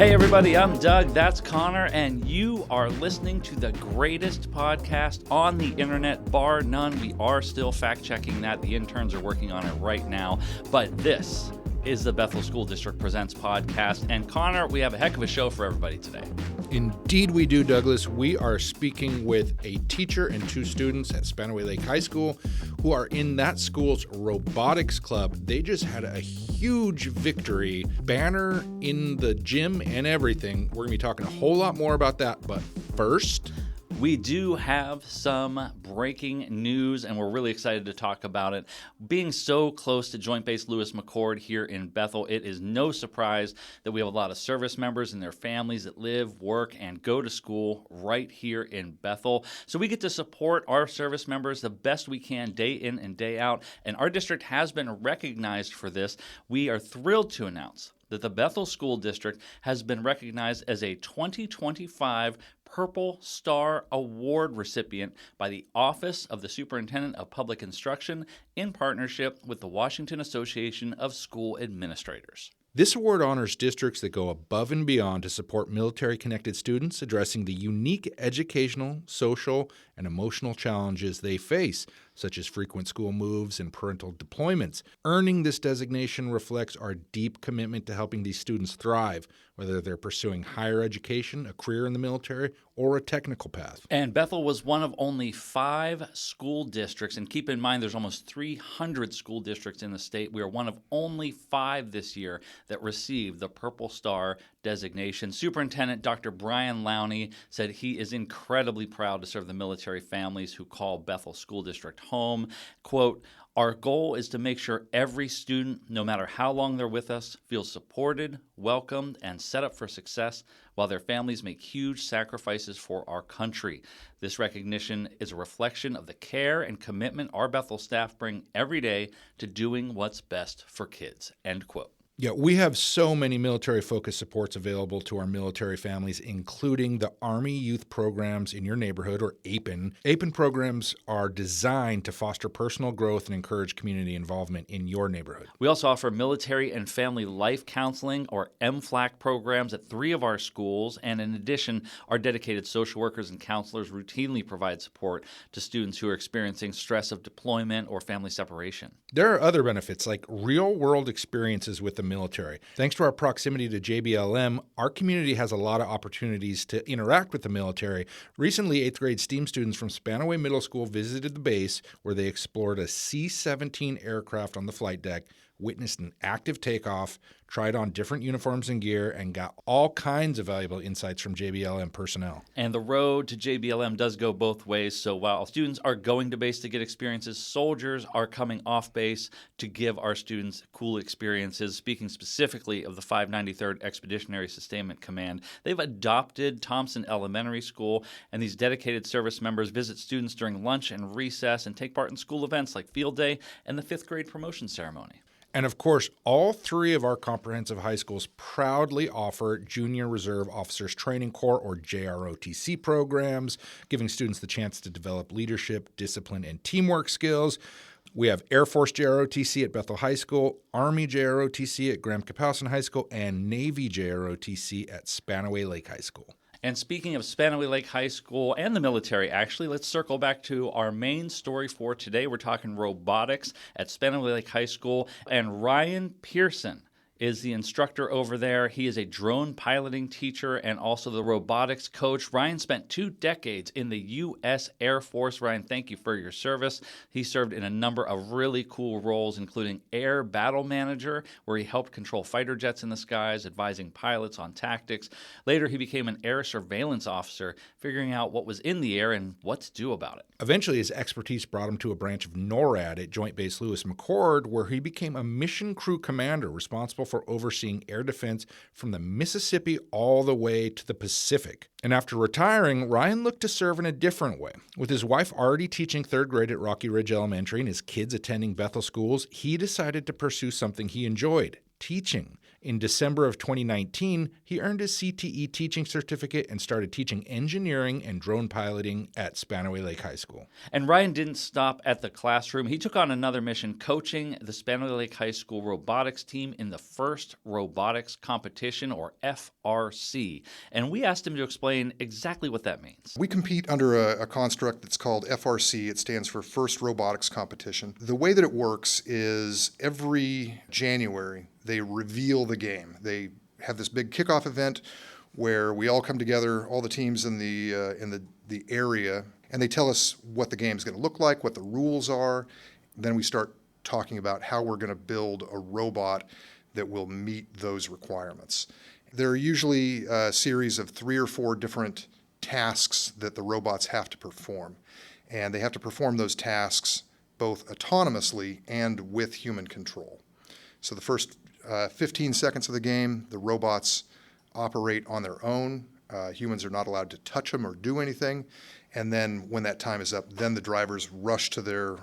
Hey everybody, I'm Doug, that's Connor, and you are listening to the greatest podcast on the internet, bar none. We are still fact-checking that. The interns are working on it right now, but this is the Bethel School District Presents podcast. And Connor, we have a heck of a show for everybody today. Indeed we do, Douglas. We are speaking with a teacher and two students at Spanaway Lake High School who are in that school's robotics club. They just had a huge victory, banner in the gym and everything. We're going to be talking a whole lot more about that, but first, we do have some breaking news, and we're really excited to talk about it. Being so close to Joint Base Lewis McChord here in Bethel, it is no surprise that we have a lot of service members and their families that live, work, and go to school right here in Bethel. So we get to support our service members the best we can day in and day out, and our district has been recognized for this. We are thrilled to announce that the Bethel School District has been recognized as a 2025 Purple Star Award recipient by the Office of the Superintendent of Public Instruction in partnership with the Washington Association of School Administrators. This award honors districts that go above and beyond to support military-connected students, addressing the unique educational, social, and emotional challenges they face, such as frequent school moves and parental deployments. Earning this designation reflects our deep commitment to helping these students thrive, whether they're pursuing higher education, a career in the military, or a technical path. And Bethel was one of only 5 school districts, and keep in mind there's almost 300 school districts in the state. We are one of only 5 this year that received the Purple Star designation. Superintendent Dr. Brian Lowney said he is incredibly proud to serve the military families who call Bethel School District home. Quote, "Our goal is to make sure every student, no matter how long they're with us, feels supported, welcomed, and set up for success while their families make huge sacrifices for our country. This recognition is a reflection of the care and commitment our Bethel staff bring every day to doing what's best for kids." End quote. Yeah, we have so many military-focused supports available to our military families, including the Army Youth Programs in your neighborhood, or APIN. APIN programs are designed to foster personal growth and encourage community involvement in your neighborhood. We also offer military and family life counseling, or MFLAC programs, at 3 of our schools. And in addition, our dedicated social workers and counselors routinely provide support to students who are experiencing stress of deployment or family separation. There are other benefits like real-world experiences with the military. Thanks to our proximity to JBLM, our community has a lot of opportunities to interact with the military. Recently, 8th grade STEAM students from Spanaway Middle School visited the base where they explored a C-17 aircraft on the flight deck, witnessed an active takeoff, tried on different uniforms and gear, and got all kinds of valuable insights from JBLM personnel. And the road to JBLM does go both ways, so while students are going to base to get experiences, soldiers are coming off base to give our students cool experiences. Speaking specifically of the 593rd Expeditionary Sustainment Command, they've adopted Thompson Elementary School, and these dedicated service members visit students during lunch and recess and take part in school events like Field Day and the 5th grade promotion ceremony. And of course, all 3 of our comprehensive high schools proudly offer Junior Reserve Officers Training Corps, or JROTC programs, giving students the chance to develop leadership, discipline, and teamwork skills. We have Air Force JROTC at Bethel High School, Army JROTC at Graham-Kapowsin High School, and Navy JROTC at Spanaway Lake High School. And speaking of Spanaway Lake High School and the military, actually, let's circle back to our main story for today. We're talking robotics at Spanaway Lake High School, and Ryan Pearson is the instructor over there. He is a drone piloting teacher and also the robotics coach. Ryan spent 2 decades in the U.S. Air Force. Ryan, thank you for your service. He served in a number of really cool roles, including Air Battle Manager, where he helped control fighter jets in the skies, advising pilots on tactics. Later, he became an air surveillance officer, figuring out what was in the air and what to do about it. Eventually, his expertise brought him to a branch of NORAD at Joint Base Lewis McChord, where he became a mission crew commander responsible for overseeing air defense from the Mississippi all the way to the Pacific. And after retiring, Ryan looked to serve in a different way. With his wife already teaching 3rd grade at Rocky Ridge Elementary and his kids attending Bethel schools, he decided to pursue something he enjoyed, teaching. In December of 2019, he earned his CTE teaching certificate and started teaching engineering and drone piloting at Spanaway Lake High School. And Ryan didn't stop at the classroom. He took on another mission, coaching the Spanaway Lake High School robotics team in the first robotics competition, or FRC. And we asked him to explain exactly what that means. We compete under a construct that's called FRC. It stands for First Robotics Competition. The way that it works is every January they reveal the game. They have this big kickoff event where we all come together, all the teams in the area, and they tell us what the game's going to look like, what the rules are. Then we start talking about how we're going to build a robot that will meet those requirements. There are usually a series of 3 or 4 different tasks that the robots have to perform, and they have to perform those tasks both autonomously and with human control. So the first 15 seconds of the game, the robots operate on their own. Humans are not allowed to touch them or do anything. And then when that time is up, then the drivers rush to their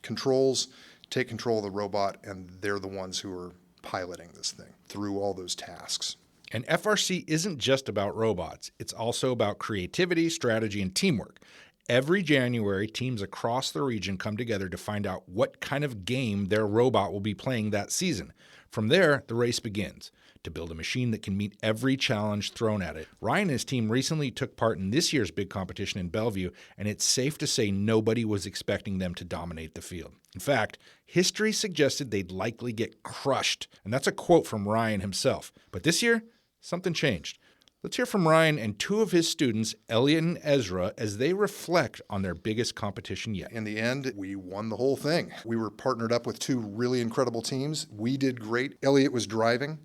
controls, take control of the robot, and they're the ones who are piloting this thing through all those tasks. And FRC isn't just about robots. It's also about creativity, strategy, and teamwork. Every January, teams across the region come together to find out what kind of game their robot will be playing that season. From there, the race begins to build a machine that can meet every challenge thrown at it. Ryan and his team recently took part in this year's big competition in Bellevue, and it's safe to say nobody was expecting them to dominate the field. In fact, history suggested they'd likely get crushed, and that's a quote from Ryan himself. But this year, something changed. Let's hear from Ryan and 2 of his students, Elliot and Ezra, as they reflect on their biggest competition yet. In the end, we won the whole thing. We were partnered up with 2 really incredible teams. We did great. Elliot was driving,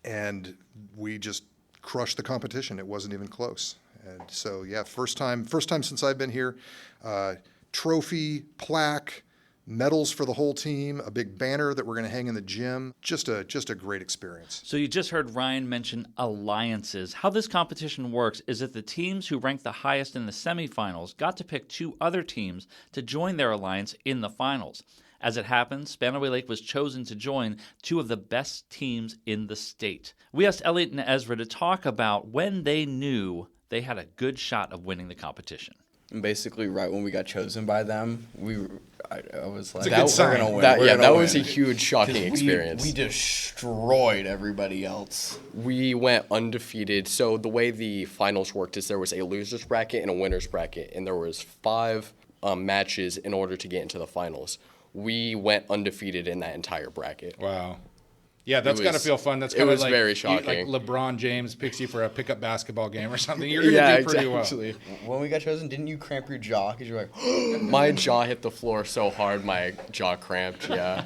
and we just crushed the competition. It wasn't even close. And so, yeah, first time since I've been here. Trophy, plaque, medals for the whole team, a big banner that we're going to hang in the gym. Just a great experience. So you just heard Ryan mention alliances. How this competition works is that the teams who rank the highest in the semifinals got to pick 2 other teams to join their alliance in the finals. As it happens, Spanaway Lake was chosen to join 2 of the best teams in the state. We asked Elliot and Ezra to talk about when they knew they had a good shot of winning the competition. And basically, right when we got chosen by them, I was like, It's a good sign. We're gonna win. That was a huge shocking experience. We destroyed everybody else. We went undefeated. So the way the finals worked is there was a loser's bracket and a winner's bracket, and there was 5 matches in order to get into the finals. We went undefeated in that entire bracket. Wow. Yeah, that's got to feel fun. That's it kind of was like, very shocking. like LeBron James picks you for a pickup basketball game or something. You're going to do pretty exactly. When we got chosen, didn't you cramp your jaw? Because you're like, My jaw hit the floor so hard, my jaw cramped, yeah.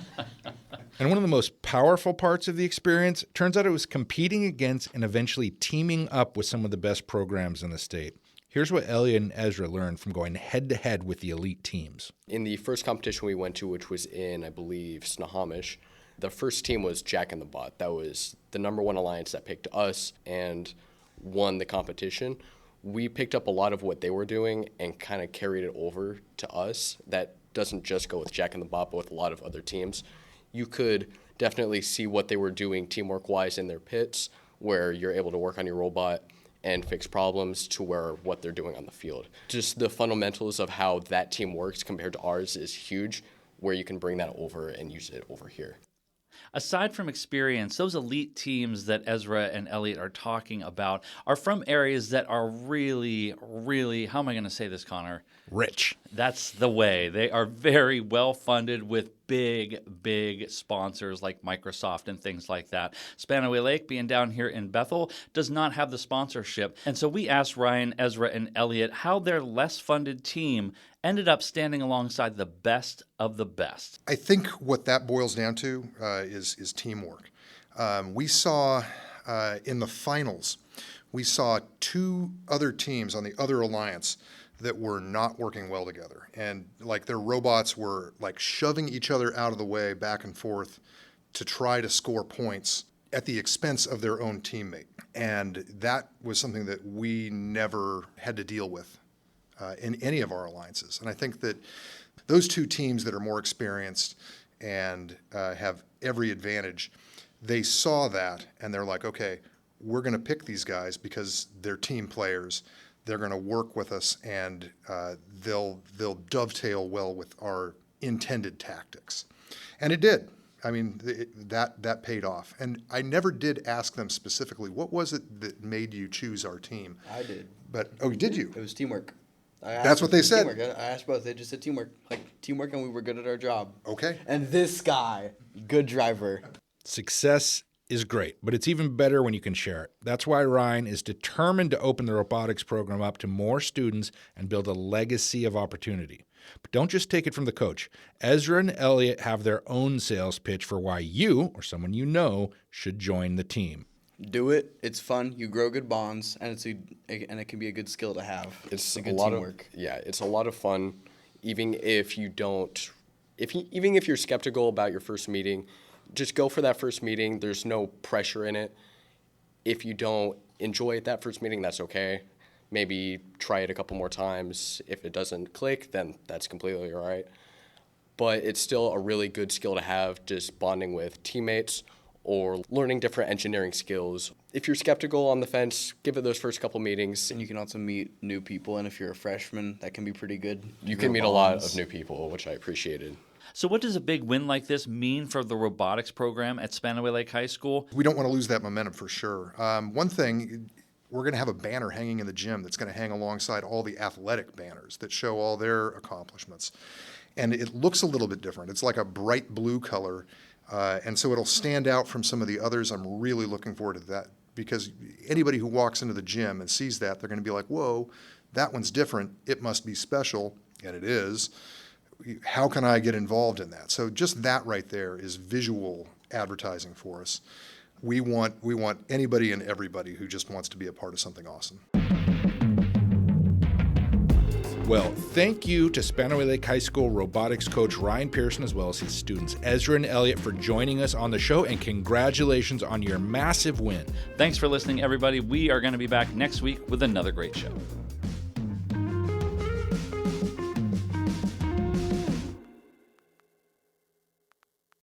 And one of the most powerful parts of the experience, turns out it was competing against and eventually teaming up with some of the best programs in the state. Here's what Elliot and Ezra learned from going head-to-head with the elite teams. In the first competition we went to, which was in, I believe, Snohomish, the first team was Jack in the Bot. That was the #1 alliance that picked us and won the competition. We picked up a lot of what they were doing and kind of carried it over to us. That doesn't just go with Jack in the Bot, but with a lot of other teams. You could definitely see what they were doing teamwork-wise in their pits, where you're able to work on your robot and fix problems, to where what they're doing on the field. Just the fundamentals of how that team works compared to ours is huge, where you can bring that over and use it over here. Aside from experience, those elite teams that Ezra and Elliot are talking about are from areas that are really, really, how am I going to say this, Connor? Rich. That's the way. They are very well funded with big sponsors like Microsoft and things like that. Spanaway Lake, being down here in Bethel, does not have the sponsorship. And so we asked Ryan, Ezra, and Elliot how their less funded team ended up standing alongside the best of the best. I think what that boils down to is teamwork. We saw in the finals, we saw 2 other teams on the other alliance that were not working well together. And like their robots were like shoving each other out of the way back and forth to try to score points at the expense of their own teammate. And that was something that we never had to deal with in any of our alliances. And I think that those 2 teams that are more experienced and have every advantage, they saw that and they're like, okay, we're going to pick these guys because they're team players. They're going to work with us, and they'll dovetail well with our intended tactics. And it did. I mean, that paid off. And I never did ask them specifically, what was it that made you choose our team? I did. But, oh, did you? It was teamwork. That's what they said? Teamwork. I asked both. They just said teamwork. Like, teamwork, and we were good at our job. Okay. And this guy, good driver. Success is great, but it's even better when you can share it. That's why Ryan is determined to open the robotics program up to more students and build a legacy of opportunity. But don't just take it from the coach. Ezra and Elliot have their own sales pitch for why you, or someone you know, should join the team. Do it. It's fun. You grow good bonds, and it can be a good skill to have. It's a a good lot teamwork. it's a lot of fun, even if you don't, even if you're skeptical about your first meeting, just go for that first meeting. There's no pressure in it. If you don't enjoy it that first meeting, that's okay. Maybe try it a couple more times. If it doesn't click, then that's completely all right. But it's still a really good skill to have, just bonding with teammates or learning different engineering skills. If you're skeptical on the fence, give it those first couple meetings. And you can also meet new people, and if you're a freshman, that can be pretty good. You can meet a lot of new people, which I appreciated. So what does a big win like this mean for the robotics program at Spanaway Lake High School? We don't want to lose that momentum for sure. One thing, we're going to have a banner hanging in the gym that's going to hang alongside all the athletic banners that show all their accomplishments. And it looks a little bit different. It's like a bright blue color, and so it'll stand out from some of the others. I'm really looking forward to that, because anybody who walks into the gym and sees that, they're going to be like, whoa, that one's different. It must be special, and it is. How can I get involved in that? So just that right there is visual advertising for us. We want anybody and everybody who just wants to be a part of something awesome. Well, thank you to Spanaway Lake High School robotics coach Ryan Pearson, as well as his students Ezra and Elliot, for joining us on the show, and congratulations on your massive win. Thanks for listening, everybody. We are going to be back next week with another great show.